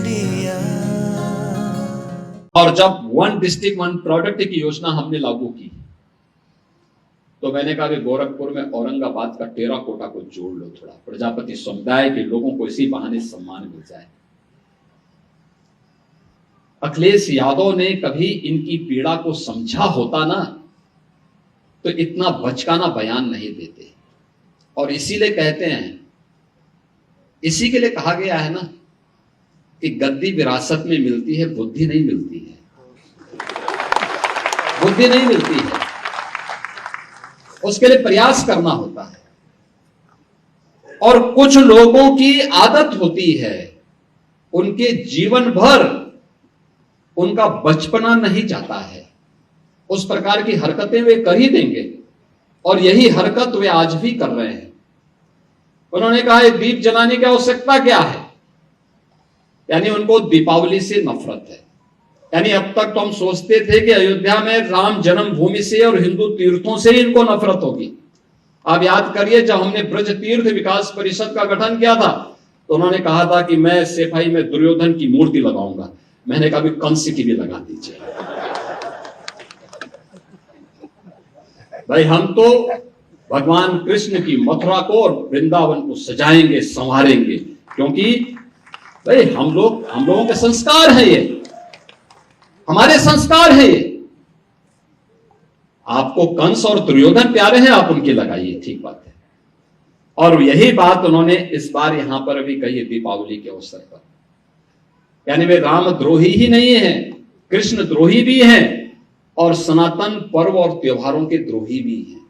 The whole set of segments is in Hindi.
इंडिया। और जब वन डिस्ट्रिक्ट वन प्रोडक्ट की योजना हमने लागू की तो मैंने कहा कि गोरखपुर में औरंगाबाद का टेराकोटा को जोड़ लो, थोड़ा प्रजापति समुदाय के लोगों को इसी बहाने सम्मान मिल जाए। अखिलेश यादव ने कभी इनकी पीड़ा को समझा होता ना तो इतना बचकाना बयान नहीं देते। और इसीलिए कहते हैं, इसी के लिए कहा गया है ना कि गद्दी विरासत में मिलती है, बुद्धि नहीं मिलती है, बुद्धि नहीं मिलती है, उसके लिए प्रयास करना होता है। और कुछ लोगों की आदत होती है, उनके जीवन भर उनका बचपना नहीं जाता है, उस प्रकार की हरकतें वे कर ही देंगे और यही हरकत वे आज भी कर रहे हैं। उन्होंने कहा ये दीप जलाने की आवश्यकता क्या है, यानी उनको दीपावली से नफरत है। यानी अब तक तो हम सोचते थे कि अयोध्या में राम जन्मभूमि से और हिंदू तीर्थों से ही इनको नफरत होगी। आप याद करिए जब हमने ब्रज तीर्थ विकास परिषद का गठन किया था तो उन्होंने कहा था कि मैं सेफाई में दुर्योधन की मूर्ति लगाऊंगा। मैंने कहा कंस की भी लगा दीजिए। भाई हम तो भगवान कृष्ण की मथुरा को और वृंदावन को सजाएंगे, संवारेंगे, क्योंकि भाई हम लोगों के संस्कार है, ये हमारे संस्कार है। ये आपको कंस और दुर्योधन प्यारे हैं, आप उनकी लगाइए, ठीक बात है। और यही बात उन्होंने इस बार यहां पर भी कही है दीपावली के अवसर पर। यानी वे राम द्रोही ही नहीं है, कृष्ण द्रोही भी हैं और सनातन पर्व और त्योहारों के द्रोही भी हैं।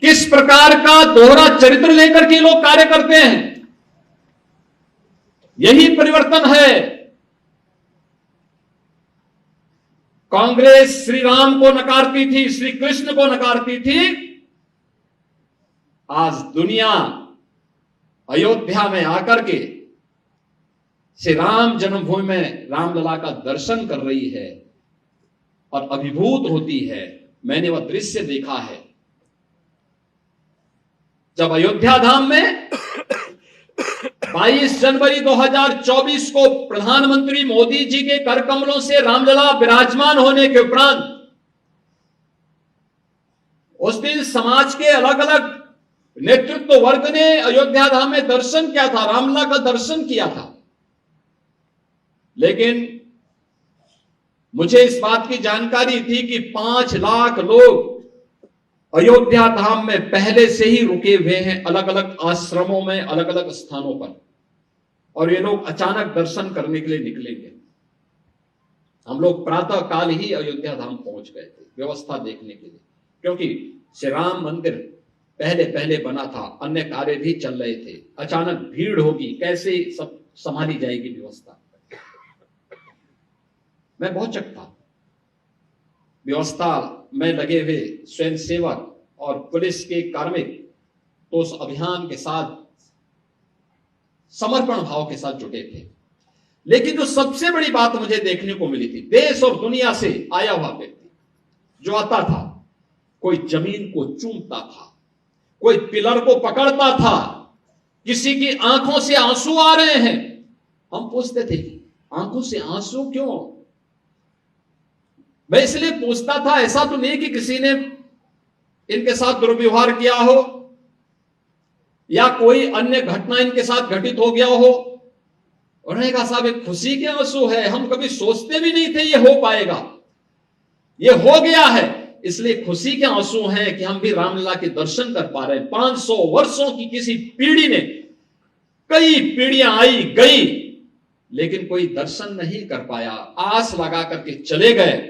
किस प्रकार का दोहरा चरित्र लेकर के लोग कार्य करते हैं, यही परिवर्तन है। कांग्रेस श्री राम को नकारती थी, श्री कृष्ण को नकारती थी। आज दुनिया अयोध्या में आकर के श्री राम जन्मभूमि में रामलला का दर्शन कर रही है और अभिभूत होती है। मैंने वह दृश्य देखा है जब अयोध्या धाम में 22 जनवरी 2024 को प्रधानमंत्री मोदी जी के कर कमलों से रामलला विराजमान होने के उपरांत उस दिन समाज के अलग अलग नेतृत्व वर्ग ने अयोध्या धाम में दर्शन किया था, रामलला का दर्शन किया था। लेकिन मुझे इस बात की जानकारी थी कि 5 लाख लोग अयोध्या धाम में पहले से ही रुके हुए हैं, अलग अलग आश्रमों में, अलग अलग स्थानों पर, और ये लोग अचानक दर्शन करने के लिए निकलेंगे। हम लोग प्रातः काल ही अयोध्या धाम पहुंच गए थे व्यवस्था देखने के लिए, क्योंकि श्री राम मंदिर पहले पहले बना था, अन्य कार्य भी चल रहे थे। अचानक भीड़ होगी, कैसे सब संभाली जाएगी व्यवस्था। मैं बहुत चक्का व्यवस्था में लगे हुए स्वयंसेवक और पुलिस के कार्मिक तो उस अभियान के साथ समर्पण भाव के साथ जुटे थे। लेकिन जो सबसे बड़ी बात मुझे देखने को मिली थी, देश और दुनिया से आया हुआ व्यक्ति जो आता था, कोई जमीन को चूमता था, कोई पिलर को पकड़ता था, किसी की आंखों से आंसू आ रहे हैं। हम पूछते थे आंखों से आंसू क्यों? मैं इसलिए पूछता था, ऐसा तो नहीं कि किसी ने इनके साथ दुर्व्यवहार किया हो या कोई अन्य घटना इनके साथ घटित हो गया हो। उन्होंने कहा साहब एक खुशी के आंसू है, हम कभी सोचते भी नहीं थे ये हो पाएगा, ये हो गया है, इसलिए खुशी के आंसू हैं कि हम भी रामलला के दर्शन कर पा रहे हैं। 500 वर्षों की किसी पीढ़ी ने, कई पीढ़ियां आई गई, लेकिन कोई दर्शन नहीं कर पाया, आस लगा करके चले गए।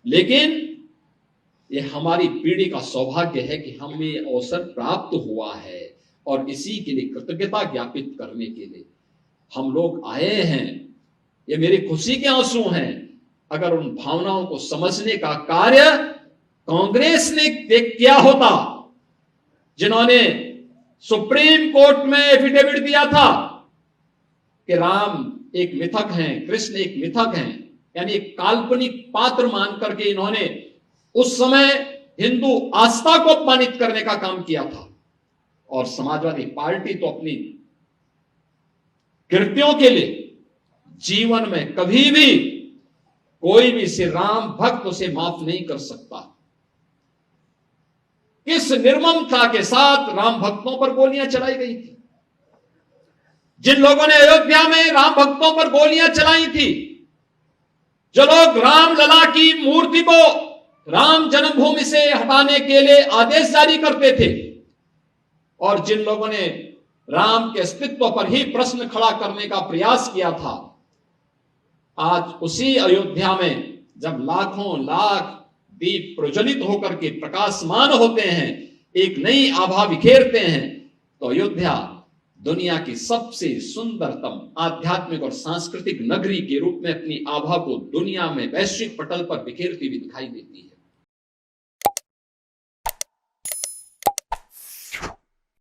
लेकिन ये हमारी पीढ़ी का सौभाग्य है कि हमें ये अवसर प्राप्त हुआ है और इसी के लिए कृतज्ञता ज्ञापित करने के लिए हम लोग आए हैं। ये मेरी खुशी के आंसू हैं। अगर उन भावनाओं को समझने का कार्य कांग्रेस ने किया होता, जिन्होंने सुप्रीम कोर्ट में एफिडेविट दिया था कि राम एक मिथक हैं, कृष्ण एक मिथक हैं, यानी एक काल्पनिक पात्र मान करके इन्होंने उस समय हिंदू आस्था को अपमानित करने का काम किया था। और समाजवादी पार्टी तो अपनी कृत्यों के लिए जीवन में कभी भी कोई भी श्री राम भक्त उसे माफ नहीं कर सकता। किस निर्ममता के साथ राम भक्तों पर गोलियां चलाई गई थी। जिन लोगों ने अयोध्या में राम भक्तों पर गोलियां चलाई थी, जो लोग राम लला की मूर्ति को राम जन्मभूमि से हटाने के लिए आदेश जारी करते थे, और जिन लोगों ने राम के अस्तित्व पर ही प्रश्न खड़ा करने का प्रयास किया था, आज उसी अयोध्या में जब लाखों लाख दीप प्रज्वलित होकर के प्रकाशमान होते हैं, एक नई आभा बिखेरते हैं, तो अयोध्या दुनिया की सबसे सुंदरतम आध्यात्मिक और सांस्कृतिक नगरी के रूप में अपनी आभा को दुनिया में वैश्विक पटल पर बिखेरती हुई दिखाई देती है।